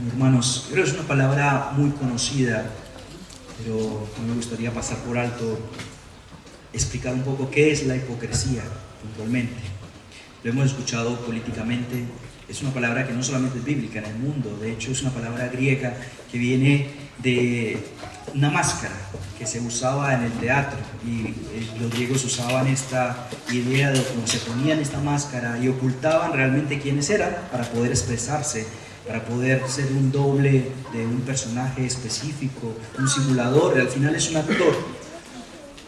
Hermanos, creo que es una palabra muy conocida, pero no me gustaría pasar por alto explicar un poco qué es la hipocresía puntualmente. Lo hemos escuchado políticamente, es una palabra que no solamente es bíblica en el mundo, de hecho es una palabra griega que viene de una máscara que se usaba en el teatro, y los griegos usaban esta idea de cómo se ponían esta máscara y ocultaban realmente quiénes eran para poder expresarse, para poder ser un doble de un personaje específico, un simulador, al final es un actor.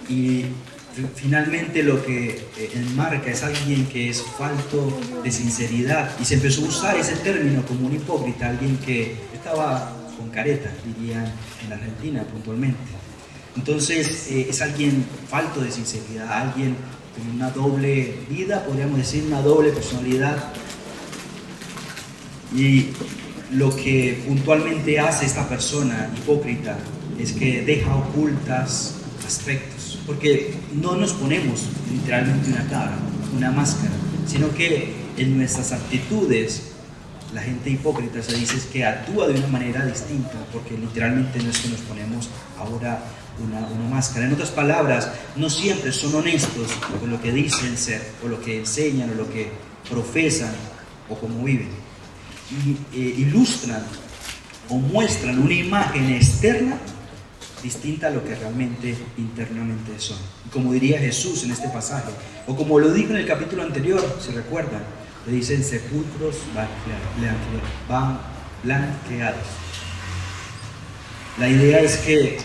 Y finalmente lo que enmarca es alguien que es falto de sinceridad, y se empezó a usar ese término como un hipócrita, alguien que estaba con careta, dirían en Argentina puntualmente. Entonces es alguien falto de sinceridad, alguien con una doble vida, podríamos decir, una doble personalidad. Y lo que puntualmente hace esta persona hipócrita es que deja ocultas aspectos, porque no nos ponemos literalmente una cara, una máscara, sino que en nuestras actitudes la gente hipócrita se dice que actúa de una manera distinta, porque literalmente no es que nos ponemos ahora una máscara. En otras palabras, no siempre son honestos con lo que dicen ser, o lo que enseñan, o lo que profesan, o cómo viven. Ilustran o muestran una imagen externa distinta a lo que realmente internamente son. Y como diría Jesús en este pasaje, o como lo dijo en el capítulo anterior, ¿se recuerdan? Le dicen sepulcros blanqueados. La idea es que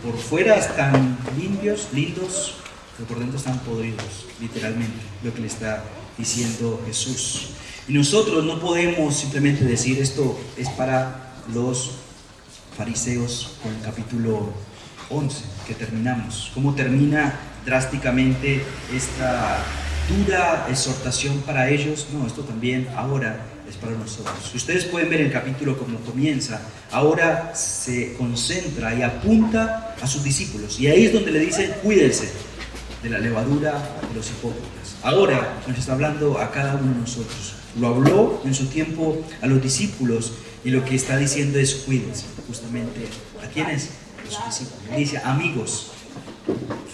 por fuera están limpios, lindos, pero por dentro están podridos, literalmente, lo que le está diciendo Jesús. Y nosotros no podemos simplemente decir esto es para los fariseos con el capítulo 11 que terminamos. ¿Cómo termina drásticamente esta dura exhortación para ellos? No, esto también ahora es para nosotros. Ustedes pueden ver el capítulo como comienza. Ahora se concentra y apunta a sus discípulos. Y ahí es donde le dicen, cuídense de la levadura de los hipócritas. Ahora nos está hablando a cada uno de nosotros. Lo habló en su tiempo a los discípulos, y lo que está diciendo es cuídense, justamente. ¿A quiénes? A sus discípulos. Dice, amigos,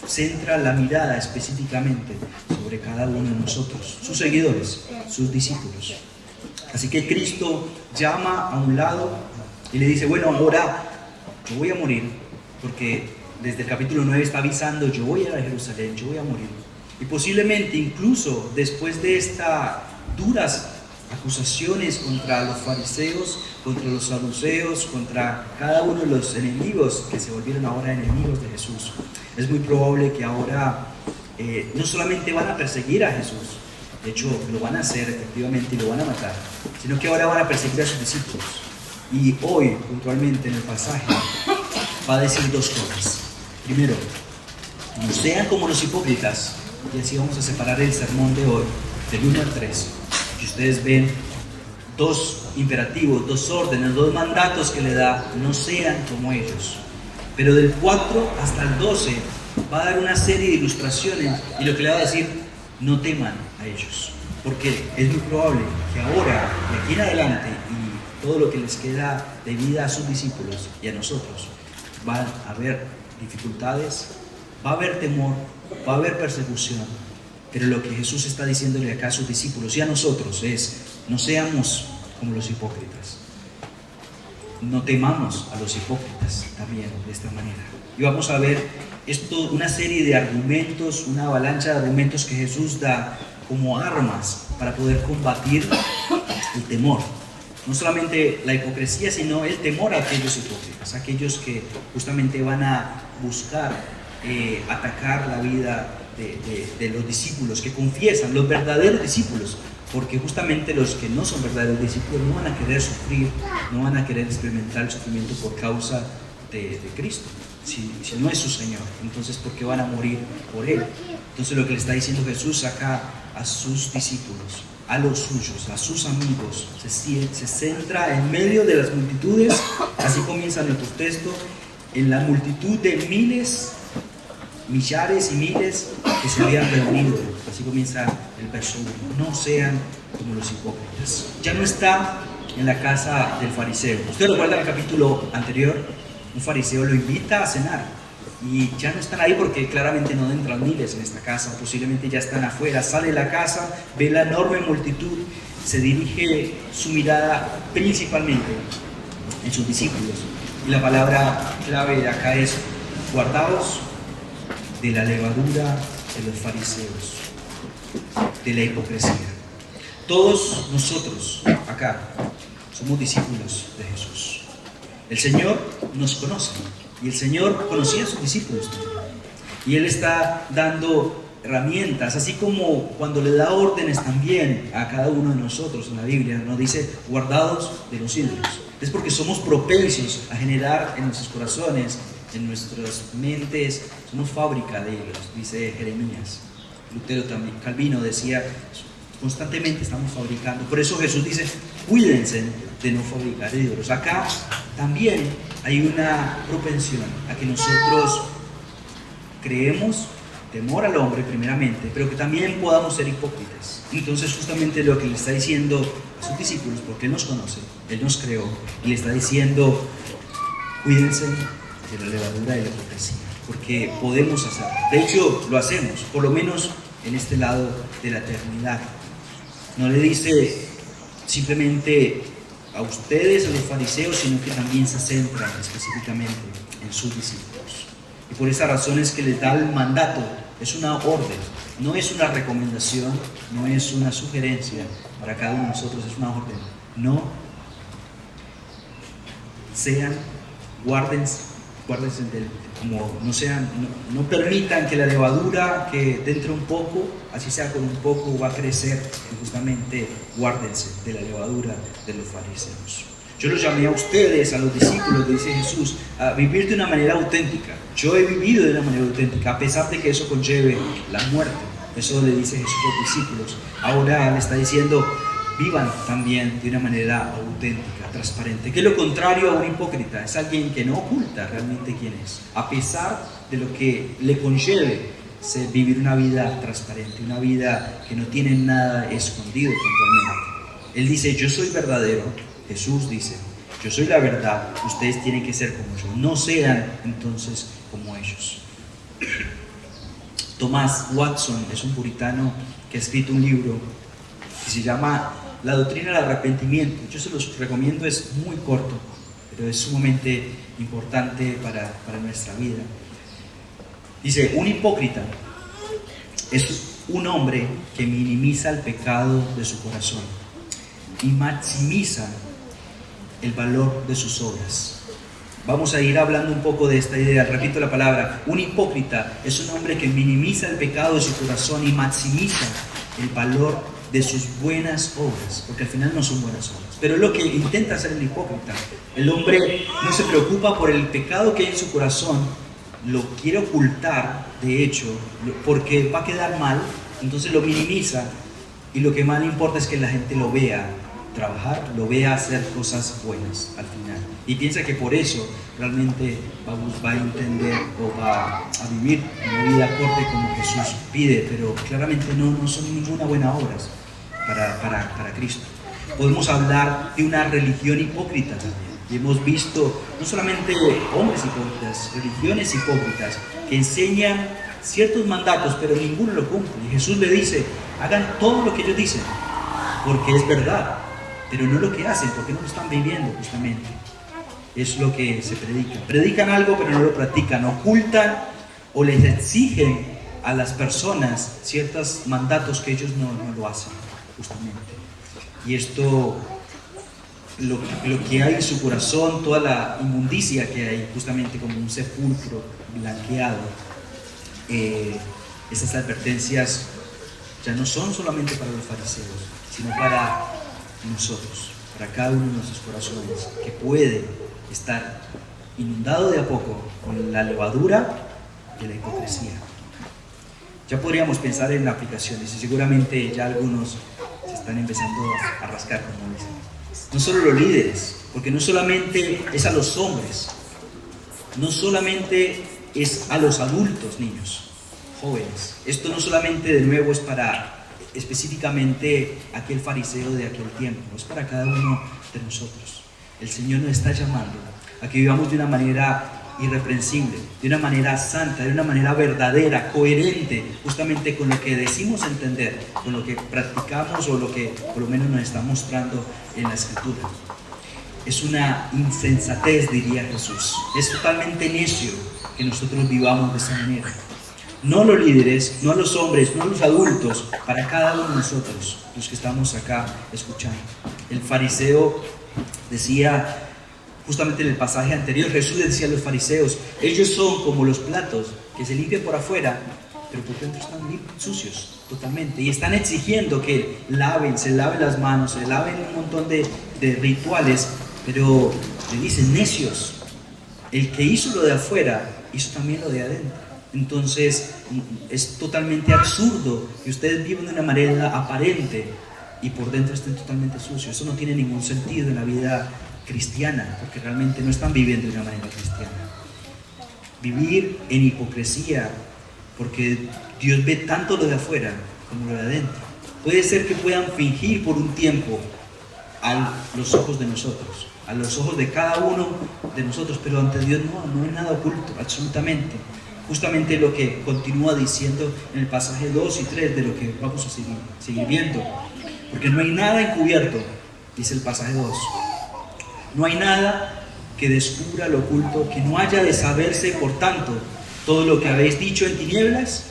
centra la mirada específicamente sobre cada uno de nosotros, sus seguidores, sus discípulos. Así que Cristo llama a un lado y le dice, bueno, ahora yo voy a morir, porque desde el capítulo 9 está avisando, yo voy a ir a Jerusalén, yo voy a morir. Y posiblemente incluso después de estas duras acusaciones contra los fariseos, contra los saduceos, contra cada uno de los enemigos que se volvieron ahora enemigos de Jesús, es muy probable que ahora no solamente van a perseguir a Jesús, de hecho lo van a hacer efectivamente y lo van a matar, sino que ahora van a perseguir a sus discípulos. Y hoy, puntualmente en el pasaje, va a decir dos cosas. Primero, no sean como los hipócritas, y así vamos a separar el sermón de hoy, del 1 al 3. Y ustedes ven dos imperativos, dos órdenes, dos mandatos que le da, no sean como ellos. Pero del 4 hasta el 12 va a dar una serie de ilustraciones, y lo que le va a decir, no teman a ellos, porque es muy probable que ahora, de aquí en adelante, y todo lo que les queda de vida a sus discípulos y a nosotros, van a haber dificultades, va a haber temor, va a haber persecución. Pero lo que Jesús está diciéndole acá a sus discípulos y a nosotros es, no seamos como los hipócritas. No temamos a los hipócritas también de esta manera. Y vamos a ver esto, una serie de argumentos, una avalancha de argumentos que Jesús da como armas para poder combatir el temor. No solamente la hipocresía, sino el temor a aquellos hipócritas, aquellos que justamente van a buscar atacar la vida de los discípulos que confiesan, los verdaderos discípulos, porque justamente los que no son verdaderos discípulos no van a querer sufrir, no van a querer experimentar el sufrimiento por causa de Cristo, si no es su Señor. Entonces, ¿por qué van a morir por Él? Entonces, lo que le está diciendo Jesús acá a sus discípulos, a los suyos, a sus amigos, se centra en medio de las multitudes. Así comienza nuestro texto, en la multitud de miles, millares y miles que se habían reunido. Así comienza el verso 1. No sean como los hipócritas. Ya no está en la casa del fariseo. Usted recuerda el capítulo anterior, un fariseo lo invita a cenar y ya no están ahí porque claramente no entran miles en esta casa, posiblemente ya están afuera. Sale de la casa, ve la enorme multitud, se dirige su mirada principalmente en sus discípulos. Y la palabra clave de acá es: guardaos de la levadura de los fariseos, de la hipocresía. Todos nosotros acá somos discípulos de Jesús. El Señor nos conoce y el Señor conocía a sus discípulos también. Y Él está dando herramientas, así como cuando le da órdenes también a cada uno de nosotros en la Biblia, nos dice: guardados de los ídolos. Es porque somos propensos a generar en nuestros corazones, en nuestras mentes, somos fábrica de ídolos, dice Jeremías. Lutero también, Calvino decía: constantemente estamos fabricando. Por eso Jesús dice: cuídense de no fabricar ídolos. Acá también hay una propensión a que nosotros creemos temor al hombre primeramente, pero que también podamos ser hipócritas. Entonces justamente lo que le está diciendo a sus discípulos, porque Él nos conoce, Él nos creó, y le está diciendo: cuídense de la levadura de la hipocresía, porque podemos hacerlo. De hecho, lo hacemos, por lo menos en este lado de la eternidad. No le dice simplemente a ustedes, a los fariseos, sino que también se centra específicamente en sus discípulos. Y por esa razón es que les da el mandato. Es una orden, no es una recomendación, no es una sugerencia para cada uno de nosotros, es una orden. No sean, guárdense como no sean, no permitan que la levadura que dentro un poco, así sea con un poco, va a crecer. Y justamente guárdense de la levadura de los fariseos. Yo los llamé a ustedes, a los discípulos, dice Jesús, a vivir de una manera auténtica. Yo he vivido de una manera auténtica, a pesar de que eso conlleve la muerte. Eso le dice Jesús a los discípulos. Ahora le está diciendo: vivan también de una manera auténtica, transparente. Que es lo contrario a un hipócrita. Es alguien que no oculta realmente quién es, a pesar de lo que le conlleve vivir una vida transparente, una vida que no tiene nada escondido puntualmente. Él dice: yo soy verdadero. Jesús dice: yo soy la verdad, ustedes tienen que ser como yo, no sean entonces como ellos. Thomas Watson es un puritano que ha escrito un libro que se llama La doctrina del arrepentimiento. Yo se los recomiendo, es muy corto, pero es sumamente importante para nuestra vida. Dice: un hipócrita es un hombre que minimiza el pecado de su corazón y maximiza el valor de sus obras. Vamos a ir hablando un poco de esta idea. Repito la palabra: un hipócrita es un hombre que minimiza el pecado de su corazón y maximiza el valor de sus buenas obras, porque al final no son buenas obras, pero es lo que intenta hacer el hipócrita. El hombre no se preocupa por el pecado que hay en su corazón, lo quiere ocultar, de hecho, porque va a quedar mal, entonces lo minimiza, y lo que más le importa es que la gente lo vea trabajar, lo vea hacer cosas buenas al final, y piensa que por eso realmente va a entender o va a vivir una vida acorde como Jesús pide, pero claramente no son ninguna buena obras para Cristo. Podemos hablar de una religión hipócrita también, y hemos visto no solamente hombres hipócritas, religiones hipócritas que enseñan ciertos mandatos, pero ninguno lo cumple. Y Jesús le dice: hagan todo lo que ellos dicen, porque es verdad, pero no lo que hacen, porque no lo están viviendo justamente. Es lo que se predica. Predican algo, pero no lo practican. Ocultan o les exigen a las personas ciertos mandatos que ellos no lo hacen, justamente. Y esto, lo que hay en su corazón, toda la inmundicia que hay, justamente como un sepulcro blanqueado, esas advertencias ya no son solamente para los fariseos, sino para nosotros, para cada uno de nuestros corazones, que puede estar inundado de a poco con la levadura de la hipocresía. Ya podríamos pensar en aplicaciones, y seguramente ya algunos se están empezando a rascar, como dicen. No solo los líderes, porque no solamente es a los hombres, no solamente es a los adultos, niños, jóvenes. Esto no solamente de nuevo es para específicamente aquel fariseo de aquel tiempo, es para cada uno de nosotros. El Señor nos está llamando a que vivamos de una manera irreprensible, de una manera santa, de una manera verdadera, coherente, justamente con lo que decimos entender, con lo que practicamos o lo que por lo menos nos está mostrando en la Escritura. Es una insensatez, diría Jesús. Es totalmente necio que nosotros vivamos de esa manera. No los líderes, no los hombres, no los adultos, para cada uno de nosotros, los que estamos acá escuchando. El fariseo decía, justamente en el pasaje anterior, Jesús le decía a los fariseos, ellos son como los platos que se limpian por afuera, pero por dentro están sucios totalmente. Y están exigiendo que se laven las manos, se laven un montón de rituales, pero le dicen necios. El que hizo lo de afuera, hizo también lo de adentro. Entonces es totalmente absurdo que ustedes vivan de una manera aparente y por dentro estén totalmente sucios. Eso no tiene ningún sentido en la vida cristiana, porque realmente no están viviendo de una manera cristiana. Vivir en hipocresía, porque Dios ve tanto lo de afuera como lo de adentro. Puede ser que puedan fingir por un tiempo a los ojos de nosotros, a los ojos de cada uno de nosotros, pero ante Dios no hay nada oculto, absolutamente. Justamente lo que continúa diciendo en el pasaje 2 y 3 de lo que vamos a seguir viendo. Porque no hay nada encubierto, dice el pasaje 2. No hay nada que descubra lo oculto, que no haya de saberse. Por tanto, todo lo que habéis dicho en tinieblas,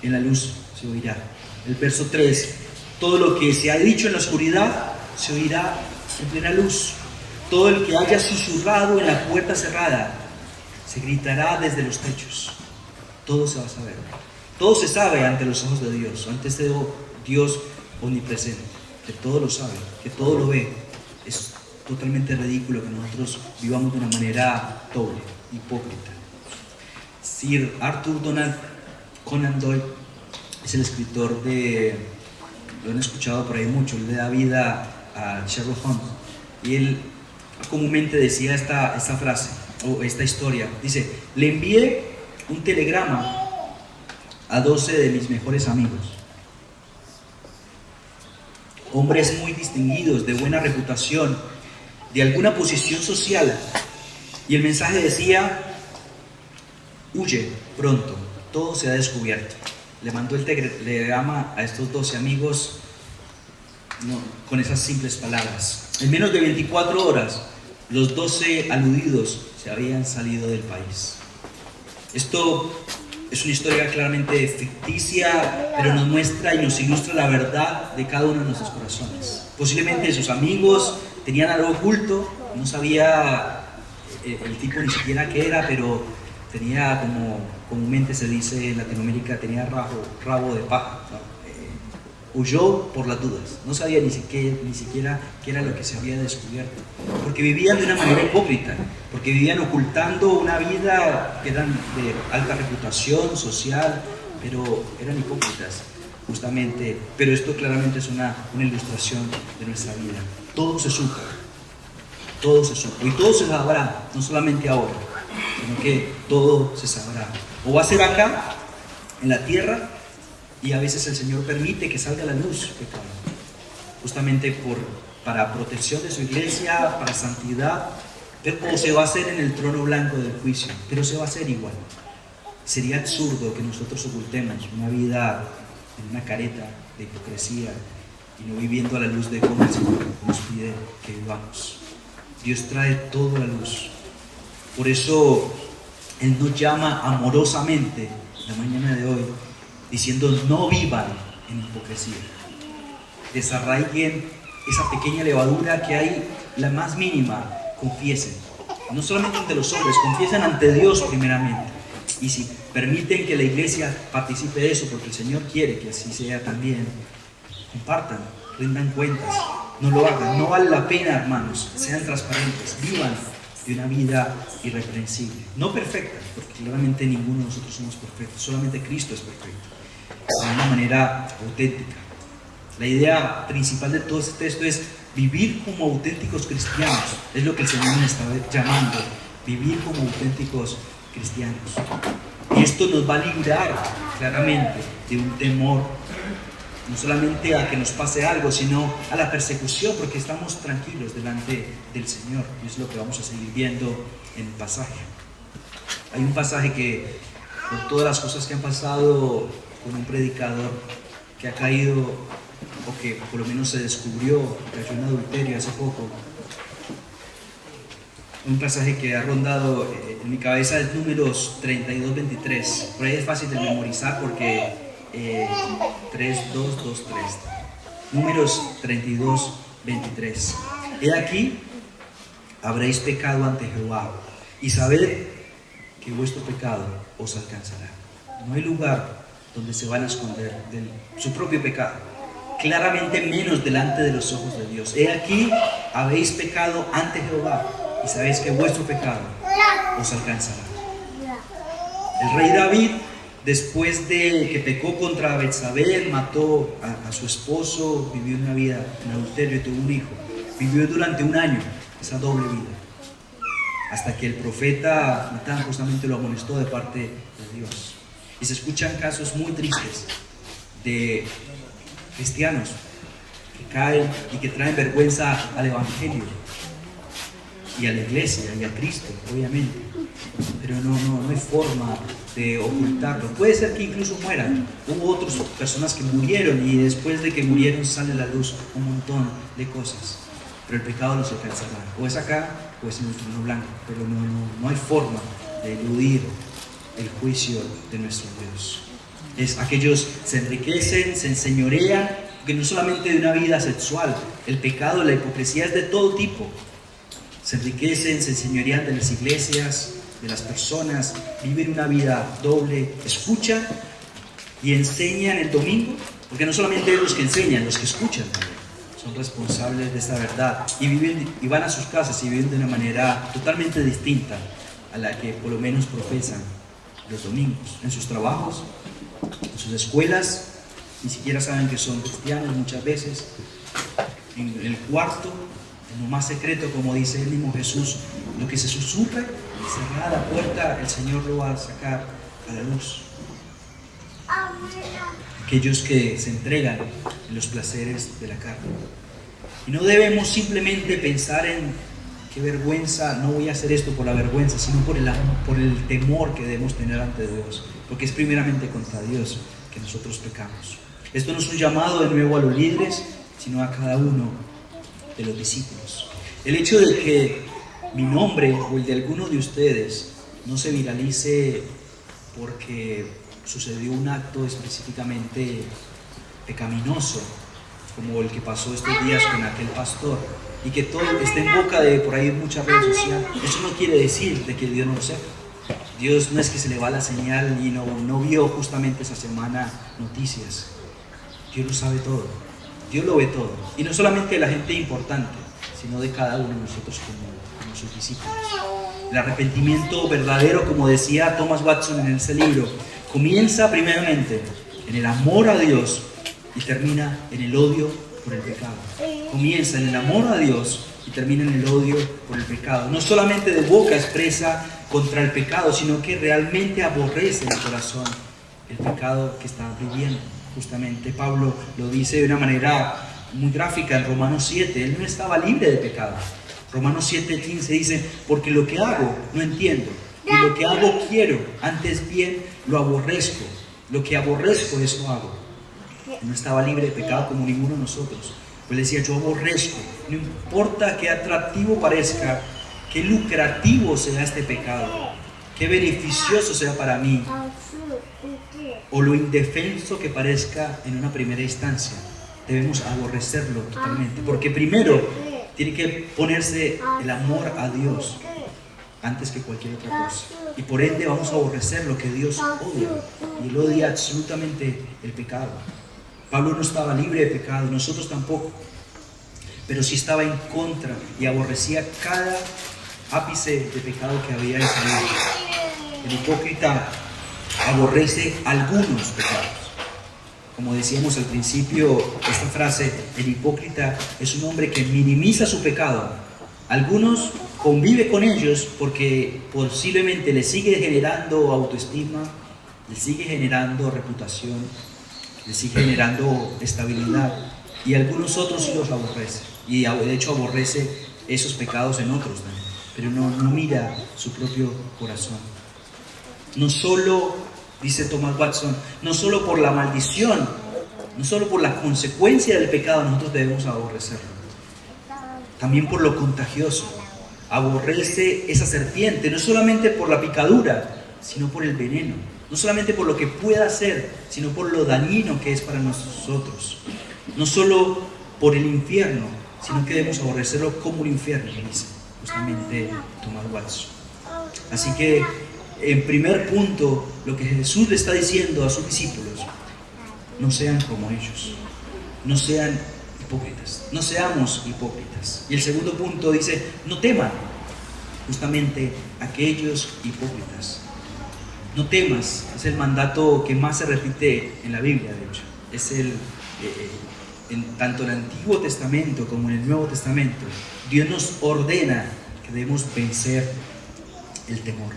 en la luz se oirá. El verso 3, todo lo que se ha dicho en la oscuridad, se oirá en plena luz. Todo el que haya susurrado en la puerta cerrada, se gritará desde los techos. Todo se va a saber. Todo se sabe ante los ojos de Dios, ante este Dios omnipresente, que todo lo sabe, que todo lo ve. Es totalmente ridículo que nosotros vivamos de una manera doble, hipócrita. Sir Arthur Conan Doyle es el escritor lo han escuchado por ahí mucho, él le da vida a Sherlock Holmes, y él comúnmente decía esta frase o esta historia. Dice, le envié un telegrama a 12 de mis mejores amigos, hombres muy distinguidos, de buena reputación, de alguna posición social, y el mensaje decía, huye pronto, todo se ha descubierto. Le mandó el telegrama a estos 12 amigos con esas simples palabras. En menos de 24 horas, los 12 aludidos se habían salido del país. Esto es una historia claramente ficticia, pero nos muestra y nos ilustra la verdad de cada uno de nuestros corazones. Posiblemente sus amigos tenían algo oculto, no sabía el tipo ni siquiera qué era, pero tenía, como comúnmente se dice en Latinoamérica, tenía rabo de paja, ¿no? Huyó por las dudas, no sabía ni siquiera qué era lo que se había descubierto, porque vivían de una manera hipócrita, porque vivían ocultando una vida que eran de alta reputación social, pero eran hipócritas justamente. Pero esto claramente es una ilustración de nuestra vida. Todo se supo y todo se sabrá, no solamente ahora, sino que todo se sabrá, o va a ser acá en la tierra, y a veces el Señor permite que salga la luz, justamente para protección de su iglesia, para santidad, o se va a hacer en el trono blanco del juicio, pero se va a hacer igual. Sería absurdo que nosotros ocultemos una vida en una careta de hipocresía y no viviendo a la luz de cómo el Señor nos pide que vivamos. Dios trae todo a la luz. Por eso Él nos llama amorosamente la mañana de hoy, diciendo, no vivan en hipocresía. Desarraiguen esa pequeña levadura que hay, la más mínima, confiesen. No solamente ante los hombres, confiesen ante Dios primeramente. Y si permiten que la iglesia participe de eso, porque el Señor quiere que así sea también, compartan, rindan cuentas, no lo hagan. No vale la pena, hermanos, sean transparentes, vivan de una vida irreprensible. No perfecta, porque claramente ninguno de nosotros somos perfectos, solamente Cristo es perfecto. De una manera auténtica. La idea principal de todo este texto es vivir como auténticos cristianos. Es lo que el Señor nos está llamando, vivir como auténticos cristianos. Y esto nos va a librar claramente de un temor no solamente a que nos pase algo, sino a la persecución, porque estamos tranquilos delante del Señor. Y es lo que vamos a seguir viendo en el pasaje. Hay un pasaje que, con todas las cosas que han pasado con un predicador que ha caído, o que por lo menos se descubrió, cayó en adulterio hace poco, un pasaje que ha rondado en mi cabeza es Números 32-23. Por ahí es fácil de memorizar porque 3, 2, 2, 3. Números 32-23. He aquí, habréis pecado ante Jehová, y sabed que vuestro pecado os alcanzará. No hay lugar donde se van a esconder de su propio pecado, claramente menos delante de los ojos de Dios. He aquí, habéis pecado ante Jehová, y sabéis que vuestro pecado os alcanzará. El rey David, después de que pecó contra Betsabé, mató a su esposo, vivió una vida en adulterio y tuvo un hijo. Vivió durante un año esa doble vida, hasta que el profeta Natán justamente lo amonestó de parte de Dios. Y se escuchan casos muy tristes de cristianos que caen y que traen vergüenza al Evangelio y a la iglesia y a Cristo, obviamente, pero no hay forma de ocultarlo. Puede ser que incluso mueran. Hubo otras personas que murieron y después de que murieron sale a la luz un montón de cosas, pero el pecado los alcanzará, o es acá o es en el trono blanco, pero no hay forma de eludir el juicio de nuestro Dios. Es aquellos se enriquecen, se enseñorean, porque no solamente de una vida sexual, el pecado, la hipocresía es de todo tipo. Se enriquecen, se enseñorean de las iglesias, de las personas, viven una vida doble, escuchan y enseñan el domingo, porque no solamente los que enseñan, los que escuchan también son responsables de esta verdad y viven y van a sus casas y viven de una manera totalmente distinta a la que por lo menos profesan los domingos. En sus trabajos, en sus escuelas, ni siquiera saben que son cristianos muchas veces. En el cuarto, en lo más secreto, como dice el mismo Jesús, lo que se susurra, cerrada la puerta, el Señor lo va a sacar a la luz. Aquellos que se entregan en los placeres de la carne. Y no debemos simplemente pensar en qué vergüenza, no voy a hacer esto por la vergüenza, sino por el temor que debemos tener ante Dios, porque es primeramente contra Dios que nosotros pecamos. Esto no es un llamado de nuevo a los líderes, sino a cada uno de los discípulos. El hecho de que mi nombre o el de alguno de ustedes no se viralice porque sucedió un acto específicamente pecaminoso, como el que pasó estos días con aquel pastor, y que todo esté en boca de por ahí muchas redes sociales, eso no quiere decir de que Dios no lo sepa. Dios no es que se le va la señal y no vio justamente esa semana noticias. Dios lo sabe todo, Dios lo ve todo, y no solamente de la gente importante, sino de cada uno de nosotros como sus discípulos. El arrepentimiento verdadero, como decía Thomas Watson en ese libro, comienza primeramente en el amor a Dios y termina en el odio por el pecado. Comienza en el amor a Dios y termina en el odio por el pecado. No solamente de boca expresa contra el pecado, sino que realmente aborrece en el corazón el pecado que está viviendo. Justamente Pablo lo dice de una manera muy gráfica en Romanos 7. Él no estaba libre de pecado. Romanos 7:15 dice: porque lo que hago no entiendo, y lo que hago quiero, antes bien lo aborrezco. Lo que aborrezco, eso hago. No estaba libre de pecado como ninguno de nosotros. Pues decía: yo aborrezco, no importa qué atractivo parezca, qué lucrativo sea este pecado, qué beneficioso sea para mí, o lo indefenso que parezca en una primera instancia, debemos aborrecerlo totalmente, porque primero tiene que ponerse el amor a Dios antes que cualquier otra cosa, y por ende vamos a aborrecer lo que Dios odia, y Él odia absolutamente el pecado. Pablo no estaba libre de pecado, nosotros tampoco, pero sí estaba en contra y aborrecía cada ápice de pecado que había en su vida. El hipócrita aborrece algunos pecados. Como decíamos al principio, esta frase, el hipócrita es un hombre que minimiza su pecado. Algunos convive con ellos porque posiblemente le sigue generando autoestima, le sigue generando reputación, le sigue generando estabilidad, y algunos otros sí los aborrece, y de hecho aborrece esos pecados en otros también, pero no mira su propio corazón. No solo, dice Thomas Watson, no solo por la maldición, no solo por la consecuencia del pecado nosotros debemos aborrecerlo, también por lo contagioso. Aborrece esa serpiente, no solamente por la picadura, sino por el veneno, no solamente por lo que pueda hacer, sino por lo dañino que es para nosotros. No solo por el infierno, sino que debemos aborrecerlo como el infierno, dice justamente Thomas Watson. Así que, en primer punto, lo que Jesús le está diciendo a sus discípulos: no sean como ellos, no sean hipócritas, no seamos hipócritas. Y el segundo punto dice: no teman justamente aquellos hipócritas. No temas, es el mandato que más se repite en la Biblia, de hecho. Es tanto en el Antiguo Testamento como en el Nuevo Testamento, Dios nos ordena que debemos vencer el temor.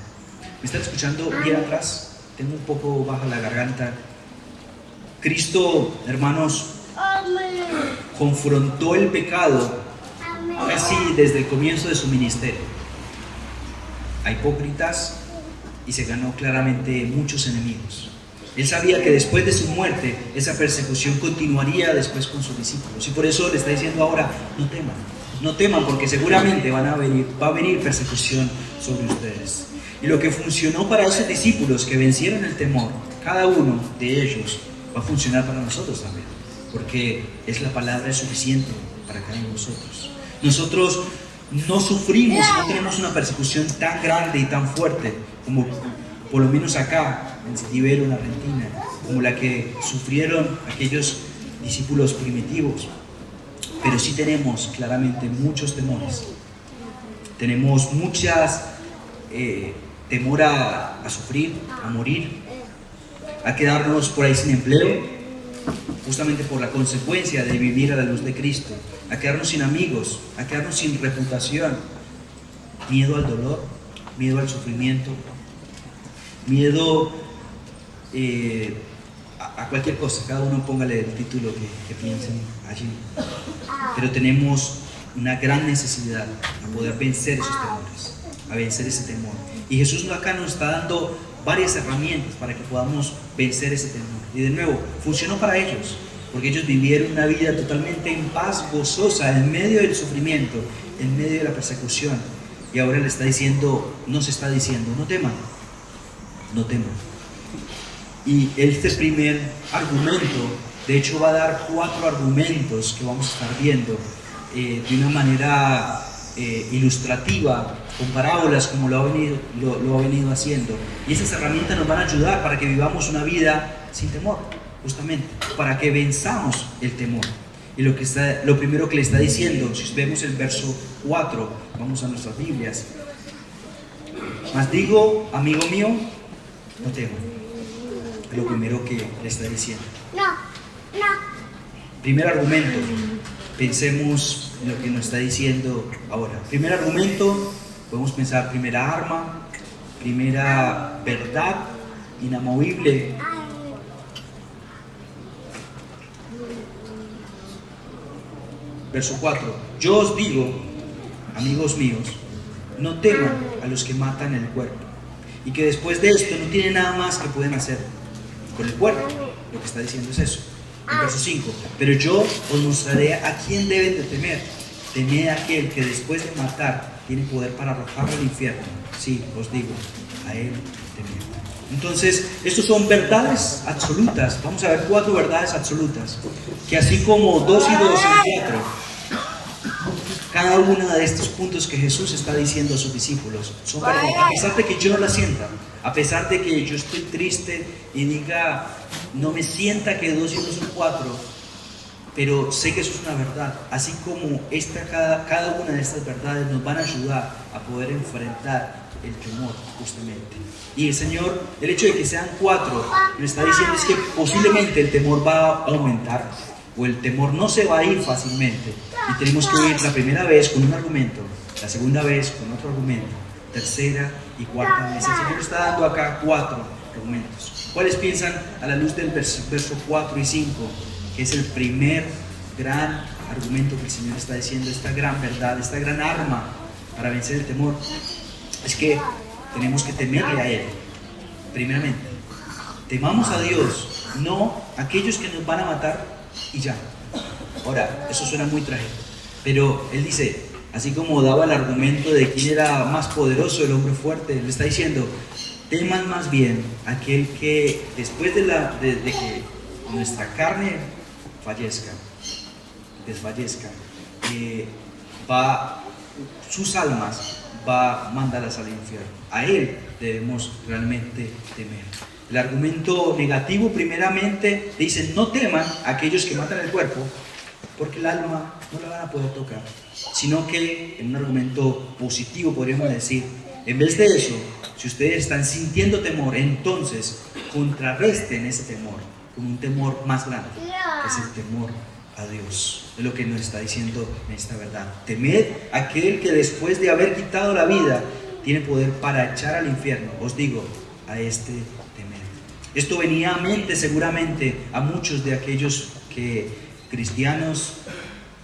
¿Me están escuchando bien atrás? Tengo un poco baja la garganta. Cristo, hermanos, confrontó el pecado casi desde el comienzo de su ministerio a hipócritas, y se ganó claramente muchos enemigos. Él sabía que después de su muerte esa persecución continuaría después con sus discípulos, y por eso le está diciendo ahora: no teman, porque seguramente va a venir persecución sobre ustedes. Y lo que funcionó para esos discípulos que vencieron el temor, cada uno de ellos va a funcionar para nosotros también, porque es la palabra suficiente para cada uno de nosotros. Nosotros no sufrimos, no tenemos una persecución tan grande y tan fuerte como por lo menos acá en Citivero, en Argentina, como la que sufrieron aquellos discípulos primitivos, pero sí tenemos claramente muchos temores. Tenemos muchas temor a sufrir, a morir, a quedarnos por ahí sin empleo, justamente por la consecuencia de vivir a la luz de Cristo, a quedarnos sin amigos, a quedarnos sin reputación, miedo al dolor, miedo al sufrimiento, miedo a cualquier cosa. Cada uno póngale el título que piensen allí, pero tenemos una gran necesidad de poder vencer esos temores, a vencer ese temor, y Jesús acá nos está dando varias herramientas para que podamos vencer ese temor. Y de nuevo, funcionó para ellos, porque ellos vivieron una vida totalmente en paz, gozosa, en medio del sufrimiento, en medio de la persecución. Y ahora nos está diciendo, no teman, no teman. Y este primer argumento, de hecho va a dar 4 argumentos que vamos a estar viendo de una manera ilustrativa, con parábolas, como lo ha venido haciendo. Y esas herramientas nos van a ayudar para que vivamos una vida sin temor, justamente, para que venzamos el temor. Y lo primero que le está diciendo, si vemos el verso 4, vamos a nuestras Biblias: mas digo, amigo mío, no temas. Es lo primero que le está diciendo. Primer argumento, pensemos en lo que nos está diciendo ahora. Primer argumento, podemos pensar: primera arma, primera verdad inamovible. Verso 4: yo os digo, amigos míos, no teman a los que matan el cuerpo, y que después de esto no tienen nada más que pueden hacer con el cuerpo. Lo que está diciendo es eso. En verso 5: pero yo os mostraré a quién deben de temer. Temed a aquel que después de matar tiene poder para arrojarlo al infierno. Sí, os digo, a él temed. Entonces, estos son verdades absolutas. Vamos a ver 4 verdades absolutas, que así como 2 y 2 son 4, cada uno de estos puntos que Jesús está diciendo a sus discípulos son verdad. A pesar de que yo no la sienta, a pesar de que yo estoy triste y diga, no me sienta que 2 y 2 son 4, pero sé que eso es una verdad. Así como cada una de estas verdades nos van a ayudar a poder enfrentar el temor, justamente. Y el Señor, el hecho de que sean 4, lo está diciendo es que posiblemente el temor va a aumentar, o el temor no se va a ir fácilmente, y tenemos que ir la primera vez con un argumento, la segunda vez con otro argumento, tercera y cuarta vez. El Señor está dando acá 4 argumentos. ¿Cuáles piensan a la luz del verso 4 y 5, que es el primer gran argumento que el Señor está diciendo, esta gran verdad, esta gran arma para vencer el temor? Es que tenemos que temerle a Él, primeramente. Temamos a Dios, no a aquellos que nos van a matar y ya. Ahora, eso suena muy trágico, pero Él dice, así como daba el argumento de quién era más poderoso, el hombre fuerte, le está diciendo, teman más bien aquel que después de que nuestra carne desfallezca, sus almas va a mandarlas al infierno. A Él debemos realmente temer. El argumento negativo, primeramente, dice, no teman a aquellos que matan el cuerpo, porque el alma no la van a poder tocar, sino que en un argumento positivo podríamos decir, en vez de eso, si ustedes están sintiendo temor, entonces contrarresten ese temor con un temor más grande, que es el temor a Dios. Es lo que nos está diciendo en esta verdad. Temed a aquel que después de haber quitado la vida tiene poder para echar al infierno. Os digo, a este temed. Esto venía a mente seguramente a muchos de aquellos cristianos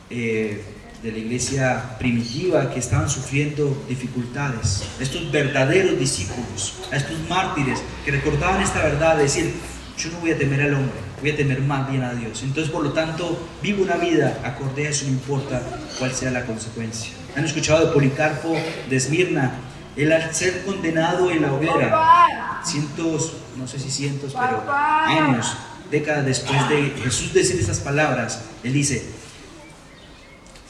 de la iglesia primitiva que estaban sufriendo dificultades, estos verdaderos discípulos, a estos mártires que recordaban esta verdad, de decir, yo no voy a temer al hombre, voy a temer más bien a Dios. Entonces, por lo tanto, vivo una vida acorde a eso, no importa cuál sea la consecuencia. ¿Han escuchado de Policarpo de Esmirna? Él, al ser condenado en la hoguera, no sé si cientos, pero años, décadas después de Jesús decir esas palabras, él dice,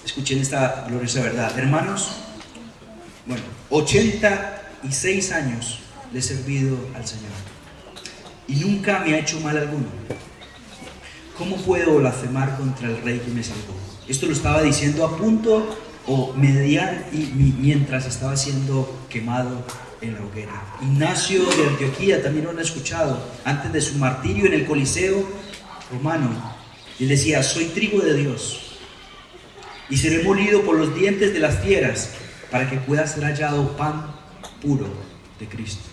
escuchen esta gloriosa verdad, hermanos, 86 años le he servido al Señor y nunca me ha hecho mal alguno. ¿Cómo puedo blasfemar contra el Rey que me salvó? Esto lo estaba diciendo a punto o mientras estaba siendo quemado en la hoguera. Ignacio de Antioquía también lo han escuchado, antes de su martirio en el Coliseo romano. Él decía, soy trigo de Dios y seré molido por los dientes de las fieras para que pueda ser hallado pan puro de Cristo.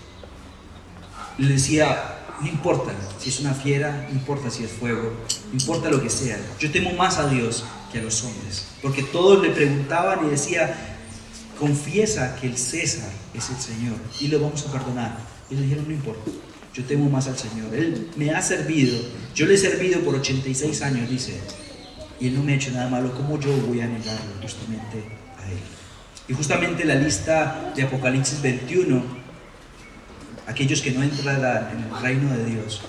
Le decía, no importa si es una fiera, no importa si es fuego, no importa lo que sea, yo temo más a Dios que a los hombres, porque todos le preguntaban y decía, confiesa que el César es el Señor y lo vamos a perdonar. Y le dijeron, no importa, yo temo más al Señor, Él me ha servido, yo le he servido por 86 años, dice, y Él no me ha hecho nada malo, ¿cómo yo voy a negarlo justamente a Él? Y justamente la lista de Apocalipsis 21, aquellos que no entrarán en el reino de Dios,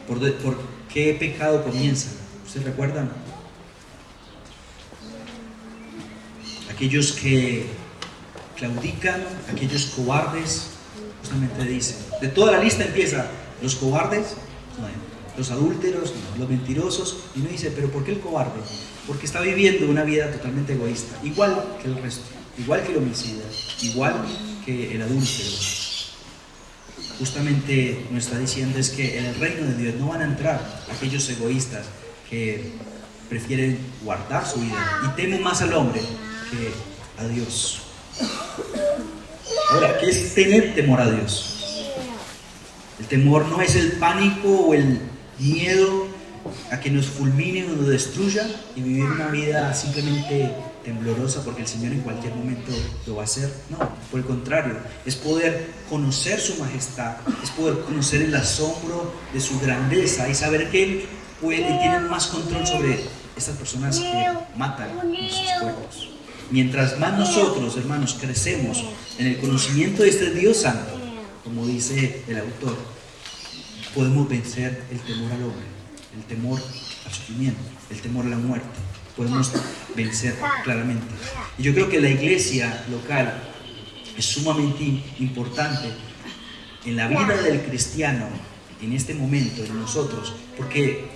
¿por qué pecado comienzan? ¿Ustedes recuerdan? Aquellos que claudican, aquellos cobardes, justamente dicen, de toda la lista empieza, los cobardes, los adúlteros, los mentirosos, y uno dice, ¿pero por qué el cobarde? Porque está viviendo una vida totalmente egoísta, igual que el resto, igual que el homicida, igual que el adúltero. Justamente nos está diciendo es que en el reino de Dios no van a entrar aquellos egoístas que prefieren guardar su vida y temen más al hombre que a Dios. Ahora, ¿qué es tener temor a Dios? El temor no es el pánico o el miedo a que nos fulmine o nos destruya y vivir una vida simplemente temblorosa porque el Señor en cualquier momento lo va a hacer. No, por el contrario, es poder conocer su majestad, es poder conocer el asombro de su grandeza y saber que Él tiene más control sobre estas personas que matan nuestros cuerpos. Mientras más nosotros, hermanos, crecemos en el conocimiento de este Dios Santo, como dice el autor, podemos vencer el temor al hombre, el temor al sufrimiento, el temor a la muerte. Podemos vencer claramente. Y yo creo que la iglesia local es sumamente importante en la vida del cristiano en este momento, en nosotros, porque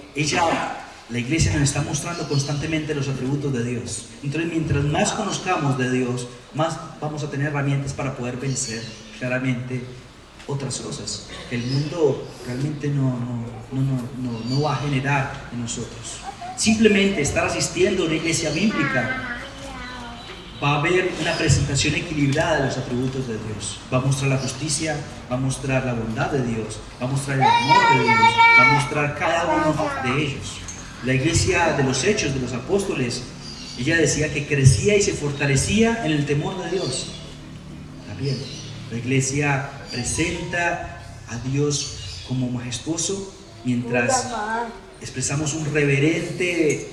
la iglesia nos está mostrando constantemente los atributos de Dios. Entonces, mientras más conozcamos de Dios, más vamos a tener herramientas para poder vencer claramente otras cosas que el mundo realmente no va a generar en nosotros. Simplemente estar asistiendo a una iglesia bíblica va a haber una presentación equilibrada de los atributos de Dios. Va a mostrar la justicia, va a mostrar la bondad de Dios, va a mostrar el amor de Dios, va a mostrar cada uno de ellos. La iglesia de los Hechos, de los apóstoles, ella decía que crecía y se fortalecía en el temor de Dios. También la iglesia presenta a Dios como majestuoso, mientras expresamos un reverente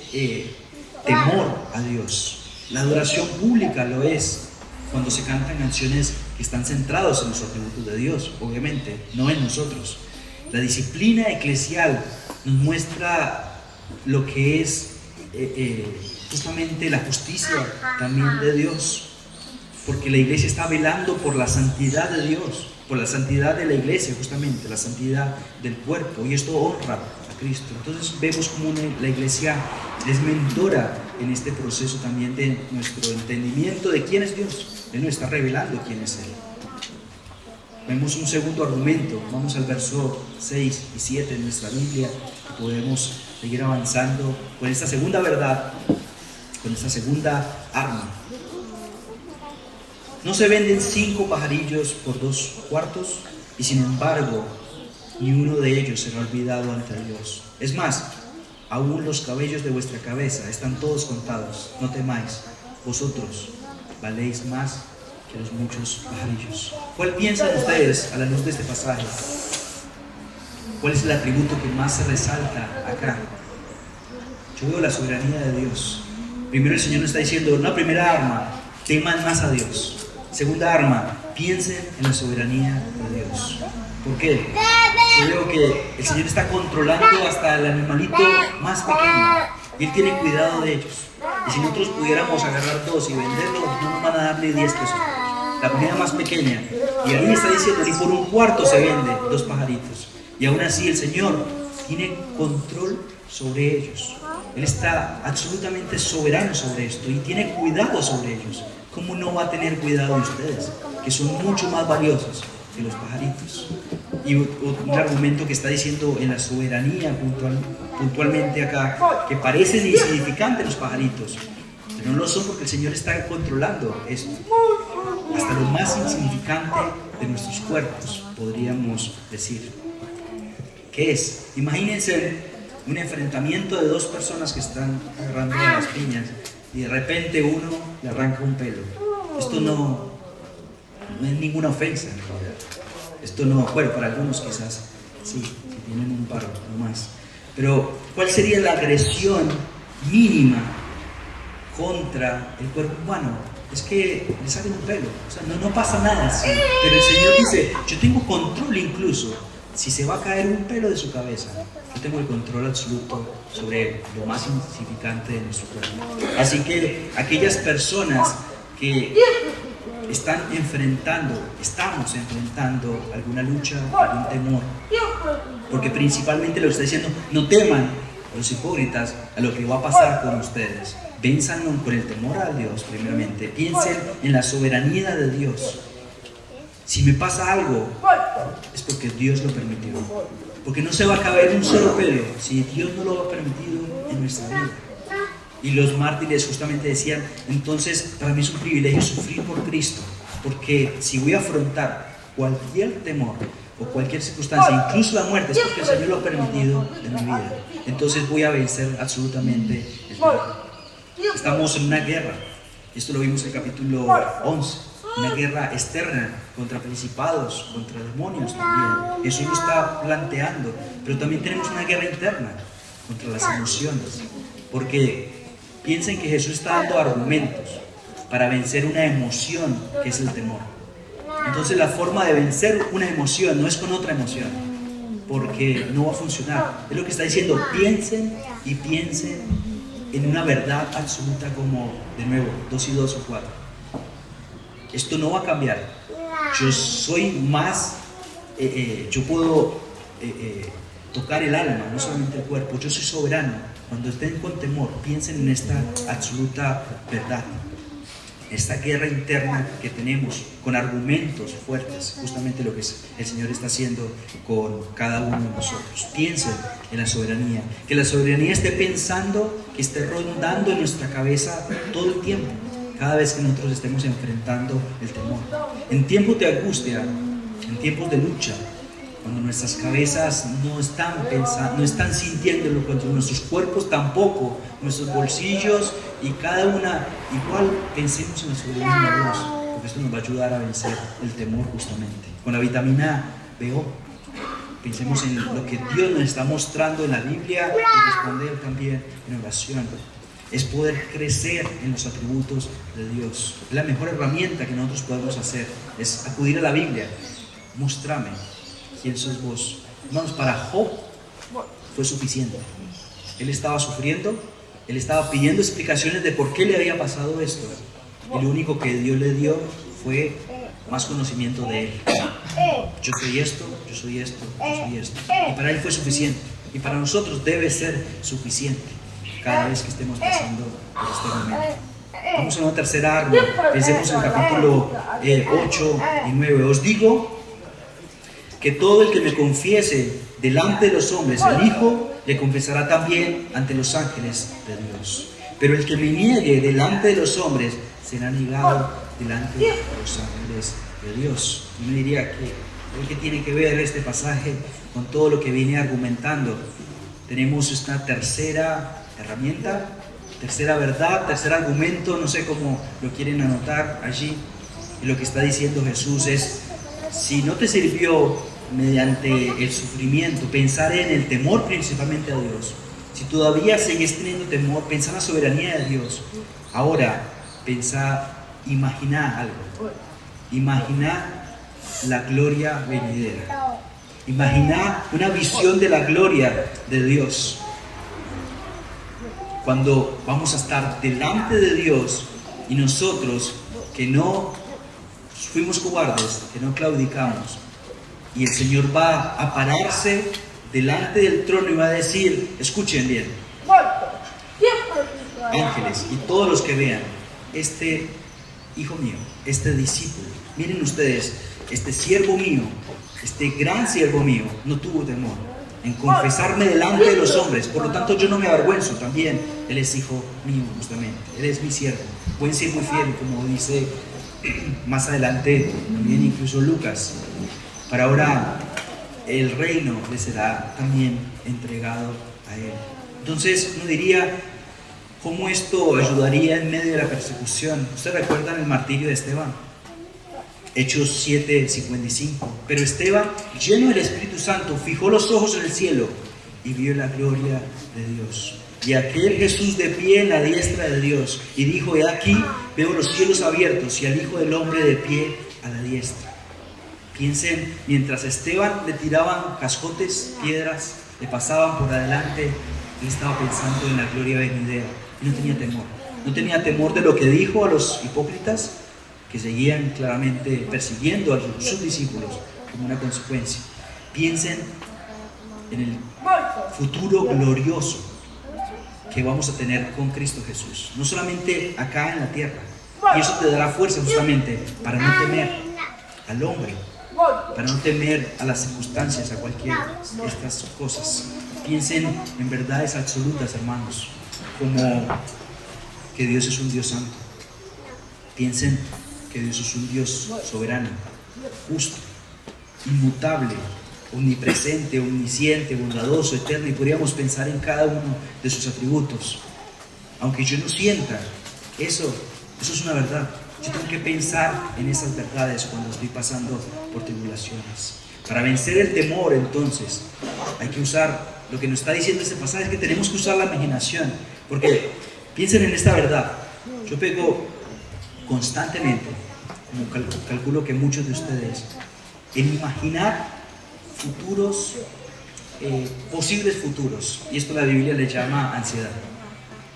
temor a Dios. La adoración pública lo es cuando se cantan canciones que están centrados en los atributos de Dios, obviamente, no en nosotros. La disciplina eclesial nos muestra lo que es justamente la justicia también de Dios, porque la iglesia está velando por la santidad de Dios, por la santidad de la iglesia, justamente la santidad del cuerpo, y esto honra a Cristo. Entonces vemos como la iglesia es mentora en este proceso también de nuestro entendimiento de quién es Dios. Él nos está revelando quién es Él. Vemos un segundo argumento. Vamos al verso 6 y 7 de nuestra Biblia, y podemos seguir avanzando con esta segunda verdad, con esta segunda arma. No se venden 5 pajarillos por 2 cuartos, y sin embargo ni uno de ellos será olvidado ante Dios. Es más, aún los cabellos de vuestra cabeza están todos contados. No temáis, vosotros valéis más que los muchos pajarillos. ¿Cuál piensan ustedes a la luz de este pasaje? ¿Cuál es el atributo que más se resalta acá? Yo veo la soberanía de Dios. Primero el Señor nos está diciendo, una primera arma, teman más a Dios. Segunda arma, piensen en la soberanía de Dios. ¿Por qué? Yo veo que el Señor está controlando hasta el animalito más pequeño, y Él tiene cuidado de ellos. Y si nosotros pudiéramos agarrar 2 y venderlos, no nos van a darle 10 pesos. La moneda más pequeña. Y ahí está diciendo, ni por 1 cuarto se vende 2 pajaritos. Y aún así el Señor tiene control sobre ellos. Él está absolutamente soberano sobre esto y tiene cuidado sobre ellos. ¿Cómo no va a tener cuidado de ustedes, que son mucho más valiosos que los pajaritos? Y un argumento que está diciendo en la soberanía puntualmente acá, que parecen insignificantes los pajaritos, pero no lo son, porque el Señor está controlando esto. Hasta lo más insignificante de nuestros cuerpos, podríamos decir. ¿Qué es? Imagínense un enfrentamiento de 2 personas que están agarrando de las piñas y de repente uno le arranca un pelo. Esto no es ninguna ofensa en realidad. Esto no, bueno, para algunos quizás sí, si tienen un par o más. Pero ¿cuál sería la agresión mínima contra el cuerpo humano? Es que le salen un pelo, o sea, no pasa nada así. Pero el Señor dice, yo tengo control incluso. Si se va a caer un pelo de su cabeza, yo tengo el control absoluto sobre lo más insignificante de nuestro cuerpo. Así que aquellas personas que estamos enfrentando alguna lucha, algún temor, porque principalmente lo está diciendo, no teman los hipócritas a lo que va a pasar con ustedes. Vénzanlo con el temor a Dios primeramente. Piensen en la soberanía de Dios. Si me pasa algo, es porque Dios lo permitió. Porque no se va a caer un solo pelo si Dios no lo ha permitido en nuestra vida. Y los mártires justamente decían, entonces para mí es un privilegio sufrir por Cristo, porque si voy a afrontar cualquier temor o cualquier circunstancia, incluso la muerte, es porque el Señor lo ha permitido en mi vida. Entonces voy a vencer absolutamente el temor. Estamos en una guerra, esto lo vimos en el capítulo 11. Una guerra externa contra principados, contra demonios también. Eso lo está planteando. Pero también tenemos una guerra interna contra las emociones. Porque piensen que Jesús está dando argumentos para vencer una emoción que es el temor. Entonces la forma de vencer una emoción no es con otra emoción, porque no va a funcionar. Es lo que está diciendo, piensen y piensen en una verdad absoluta como, de nuevo, 2 y 2 o 4. Esto no va a cambiar. Yo soy más, yo puedo tocar el alma, no solamente el cuerpo. Yo soy soberano. Cuando estén con temor, piensen en esta absoluta verdad. Esta guerra interna que tenemos con argumentos fuertes, justamente lo que el Señor está haciendo con cada uno de nosotros. Piensen en la soberanía. Que la soberanía esté pensando, que esté rondando en nuestra cabeza todo el tiempo. cada vez que nosotros estemos enfrentando el temor. En tiempos de angustia, en tiempos de lucha, cuando nuestras cabezas no están pensando, no están sintiéndolo, cuando nuestros cuerpos tampoco, nuestros bolsillos y cada una, igual pensemos en la soberanía de Dios, porque esto nos va a ayudar a vencer el temor justamente. Con la vitamina B.O. pensemos en lo que Dios nos está mostrando en la Biblia y responder también en oración. Es poder crecer en los atributos de Dios. La mejor herramienta que nosotros podemos hacer es acudir a la Biblia. Móstrame quién sos vos. Hermanos, para Job fue suficiente. Él estaba sufriendo, él estaba pidiendo explicaciones de por qué le había pasado esto. Y lo único que Dios le dio fue más conocimiento de él. Yo soy esto, yo soy esto, yo soy esto. Y para él fue suficiente. Y para nosotros debe ser suficiente cada vez que estemos pasando por este momento. Vamos a una tercera arma. Pensemos en el capítulo 8 y 9. Os digo que todo el que me confiese delante de los hombres, el Hijo le confesará también ante los ángeles de Dios. Pero el que me niegue delante de los hombres será negado delante de los ángeles de Dios. Y me diría que tiene que ver este pasaje con todo lo que viene argumentando. Tenemos esta tercera herramienta, tercera verdad, tercer argumento, no sé cómo lo quieren anotar allí. Y lo que está diciendo Jesús es: si no te sirvió mediante el sufrimiento pensar en el temor principalmente a Dios, si todavía sigues teniendo temor, pensar en la soberanía de Dios, ahora imagina algo, imagina la gloria venidera, imagina una visión de la gloria de Dios, cuando vamos a estar delante de Dios y nosotros que no fuimos cobardes, que no claudicamos, y el Señor va a pararse delante del trono y va a decir, escuchen bien, ángeles y todos los que vean, este hijo mío, este discípulo, miren ustedes, este siervo mío, este gran siervo mío, no tuvo temor en confesarme delante de los hombres, por lo tanto yo no me avergüenzo, también él es hijo mío justamente, él es mi siervo, buen siervo y fiel, como dice más adelante también incluso Lucas. Para ahora el reino le será también entregado a él. Entonces uno diría, ¿cómo esto ayudaría en medio de la persecución? ¿Ustedes recuerdan el martirio de Esteban? Hechos 7:55. Pero Esteban, lleno del Espíritu Santo, fijó los ojos en el cielo y vio la gloria de Dios. Y aquel Jesús de pie en la diestra de Dios, y dijo: he aquí, veo los cielos abiertos y al Hijo del Hombre de pie a la diestra. Piensen, mientras Esteban le tiraban cascotes, piedras, le pasaban por adelante, él estaba pensando en la gloria venidera. Y no tenía temor. No tenía temor de lo que dijo a los hipócritas, que seguían claramente persiguiendo a sus discípulos como una consecuencia. Piensen en el futuro glorioso que vamos a tener con Cristo Jesús, no solamente acá en la tierra, y eso te dará fuerza justamente para no temer al hombre, para no temer a las circunstancias, a cualquiera de estas cosas. Piensen en verdades absolutas, hermanos, como que Dios es un Dios santo. Piensen que Dios es un Dios soberano, justo, inmutable, omnipresente, omnisciente, bondadoso, eterno, y podríamos pensar en cada uno de sus atributos. Aunque yo no sienta eso es una verdad. Yo tengo que pensar en esas verdades cuando estoy pasando por tribulaciones. Para vencer el temor, entonces, hay que usar lo que nos está diciendo este pasaje, es que tenemos que usar la imaginación, porque piensen en esta verdad. Yo pego constantemente, como calculo que muchos de ustedes, en imaginar futuros, posibles futuros, y esto la Biblia le llama ansiedad.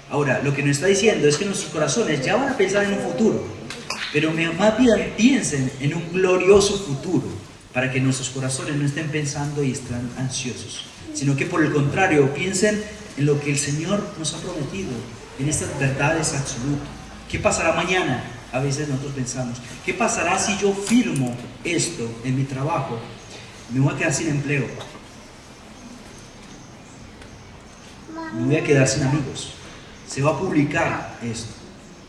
Ahora, lo que nos está diciendo es que nuestros corazones ya van a pensar en un futuro, pero más bien piensen en un glorioso futuro, para que nuestros corazones no estén pensando y estén ansiosos, sino que por el contrario piensen en lo que el Señor nos ha prometido, en estas verdades absolutas. ¿Qué pasará mañana? A veces nosotros pensamos, ¿qué pasará si yo firmo esto en mi trabajo? Me voy a quedar sin empleo, me voy a quedar sin amigos, se va a publicar esto,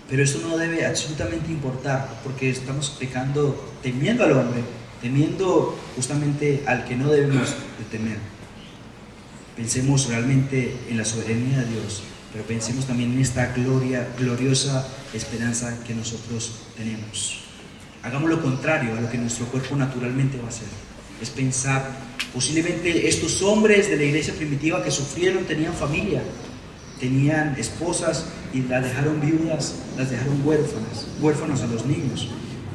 Pero eso no debe absolutamente importar, porque estamos pecando temiendo al hombre, temiendo justamente al que no debemos de temer. Pensemos realmente en la soberanía de Dios, pero pensemos también en esta gloriosa esperanza que nosotros tenemos. Hagamos lo contrario a lo que nuestro cuerpo naturalmente va a hacer. Es pensar, posiblemente estos hombres de la iglesia primitiva que sufrieron tenían familia, tenían esposas y las dejaron viudas, las dejaron huérfanos a los niños,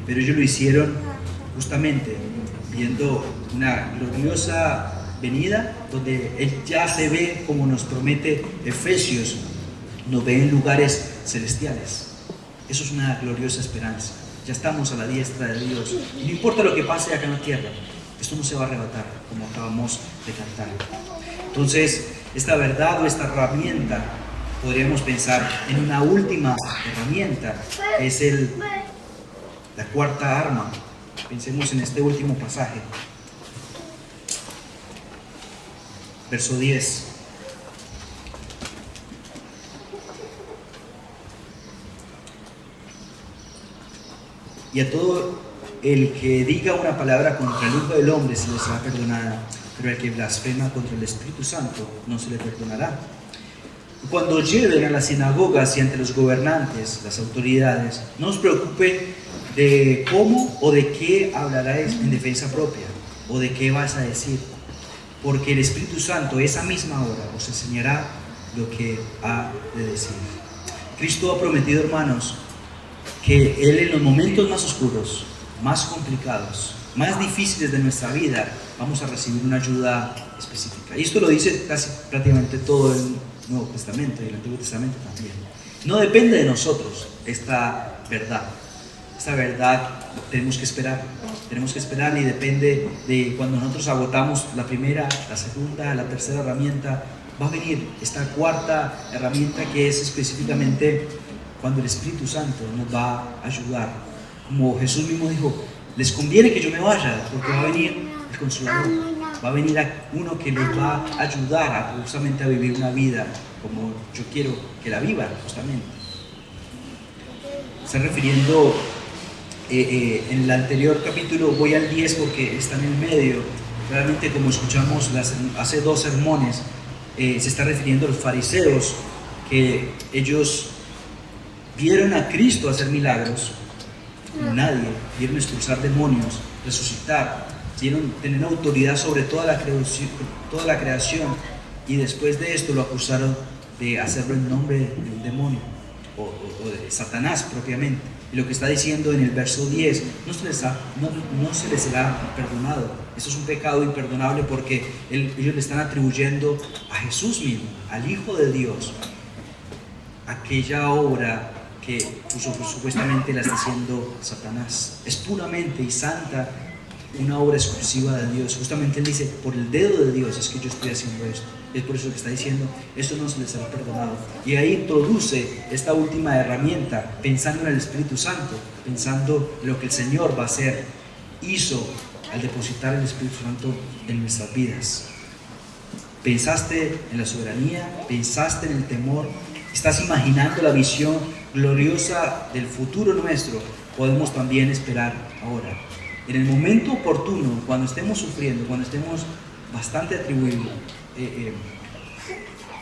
pero ellos lo hicieron justamente viendo una gloriosa venida donde Él ya se ve, como nos promete Efesios, nos ve en lugares celestiales. Eso es una gloriosa esperanza. Ya estamos a la diestra de Dios y no importa lo que pase acá en la tierra, esto no se va a arrebatar, como acabamos de cantar. Entonces, esta verdad o esta herramienta, podríamos pensar en una última herramienta, que es la cuarta arma. Pensemos en este último pasaje. Verso 10. Y a todo el que diga una palabra contra el Hijo del Hombre se le será perdonada, pero el que blasfema contra el Espíritu Santo no se le perdonará. Y cuando lleven a las sinagogas y ante los gobernantes, las autoridades, no os preocupen de cómo o de qué hablaréis en defensa propia, o de qué vas a decir, porque el Espíritu Santo esa misma hora os enseñará lo que ha de decir. Cristo ha prometido, hermanos, que Él en los momentos más oscuros, más complicados, más difíciles de nuestra vida, vamos a recibir una ayuda específica. Y esto lo dice casi prácticamente todo el Nuevo Testamento y el Antiguo Testamento también. No depende de nosotros esta verdad. Esta verdad tenemos que esperar y depende de cuando nosotros agotamos la primera, la segunda, la tercera herramienta. Va a venir esta cuarta herramienta, que es específicamente cuando el Espíritu Santo nos va a ayudar. Como Jesús mismo dijo, les conviene que yo me vaya, porque va a venir el Consolador, va a venir uno que les va a ayudar justamente a vivir una vida como yo quiero que la vivan, justamente. Está refiriendo en el anterior capítulo, voy al 10 porque está en el medio. Realmente, como escuchamos hace 2 sermones, se está refiriendo a los fariseos, que ellos vieron a Cristo hacer milagros como nadie, vieron expulsar demonios, resucitar, vieron tener autoridad sobre toda la creación, y después de esto lo acusaron de hacerlo en nombre de un demonio o de Satanás propiamente. Y lo que está diciendo en el verso 10, no se les será perdonado. Eso es un pecado imperdonable, porque ellos le están atribuyendo a Jesús mismo, al Hijo de Dios, aquella obra que supuestamente la está haciendo Satanás. Es puramente y santa una obra exclusiva de Dios. Justamente Él dice, por el dedo de Dios es que yo estoy haciendo esto. Es por eso que está diciendo, esto no se les será perdonado. Y ahí introduce esta última herramienta, pensando en el Espíritu Santo, pensando en lo que el Señor va a hacer, hizo al depositar el Espíritu Santo en nuestras vidas. ¿Pensaste en la soberanía? ¿Pensaste en el temor? ¿Estás imaginando la visión gloriosa del futuro nuestro? Podemos también esperar ahora. En el momento oportuno, cuando estemos sufriendo, cuando estemos bastante atribuidos,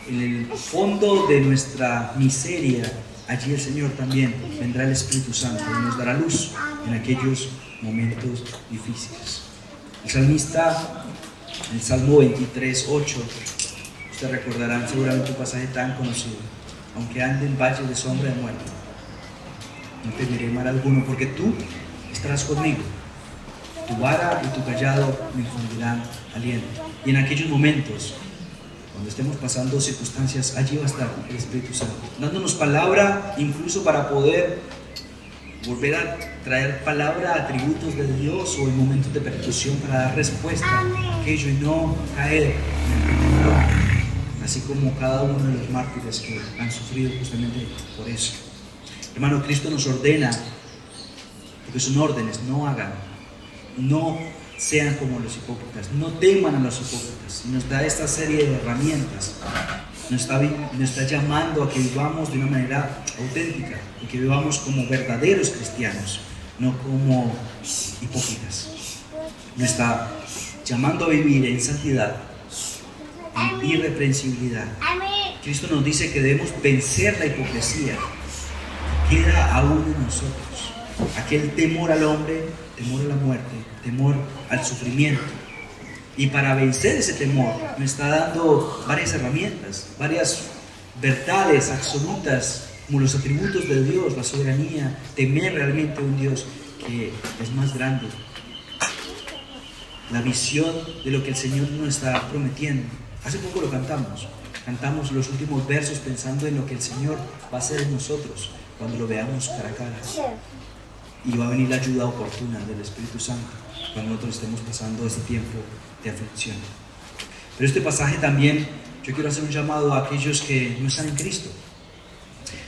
en el fondo de nuestra miseria, allí el Señor también vendrá el Espíritu Santo y nos dará luz en aquellos momentos difíciles. El salmista, en el Salmo 23, 8, ustedes recordarán seguramente un pasaje tan conocido: aunque ande en valle de sombra de muerte, no temeré mal alguno, porque tú estarás conmigo. Tu vara y tu callado me infundirán aliento. Y en aquellos momentos, cuando estemos pasando circunstancias, allí va a estar el Espíritu Santo, dándonos palabra, incluso para poder volver a traer palabra, atributos de Dios, o en momentos de persecución, para dar respuesta a aquello y no caer en el pecado, así como cada uno de los mártires que han sufrido justamente por eso. Hermano, Cristo nos ordena, porque son órdenes: no hagan, no sean como los hipócritas, no teman a los hipócritas, y nos da esta serie de herramientas nos está llamando a que vivamos de una manera auténtica y que vivamos como verdaderos cristianos, no como hipócritas. Nos está llamando a vivir en santidad, en irreprensibilidad. Cristo nos dice que debemos vencer la hipocresía que queda aún en nosotros. Aquel temor al hombre, temor a la muerte, temor al sufrimiento. Y para vencer ese temor me está dando varias herramientas, varias verdades absolutas, como los atributos de Dios, la soberanía, temer realmente a un Dios que es más grande. La visión de lo que el Señor nos está prometiendo. Hace poco lo cantamos los últimos versos pensando en lo que el Señor va a hacer en nosotros cuando lo veamos cara a cara. Y va a venir la ayuda oportuna del Espíritu Santo cuando nosotros estemos pasando este tiempo de aflicción. Pero este pasaje también, yo quiero hacer un llamado a aquellos que no están en Cristo.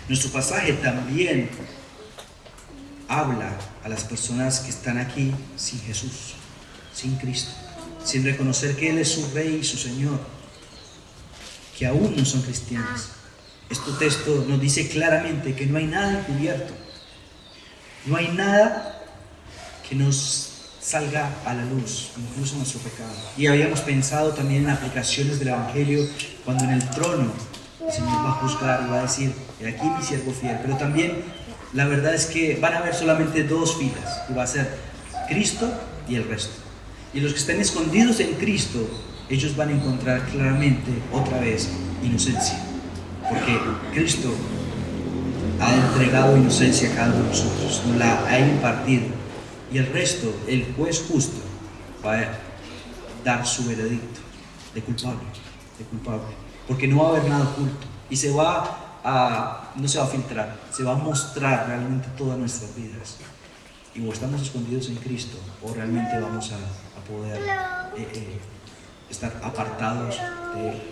Nuestro pasaje también habla a las personas que están aquí sin Jesús, sin Cristo, sin reconocer que Él es su Rey y su Señor, que aún no son cristianos. Este texto nos dice claramente que no hay nada encubierto, no hay nada que nos salga a la luz, incluso nuestro pecado. Y habíamos pensado también en aplicaciones del Evangelio, cuando en el trono el Señor va a juzgar y va a decir: he aquí mi siervo fiel. Pero también la verdad es que van a haber solamente dos filas, y va a ser Cristo y el resto. Y los que estén escondidos en Cristo, ellos van a encontrar claramente otra vez inocencia, porque Cristo ha entregado inocencia a cada uno de nosotros, nos la ha impartido. Y el resto, el juez justo, va a dar su veredicto de culpable, porque no va a haber nada oculto y no se va a filtrar, se va a mostrar realmente todas nuestras vidas. Y o estamos escondidos en Cristo, o realmente vamos a poder estar apartados de Él.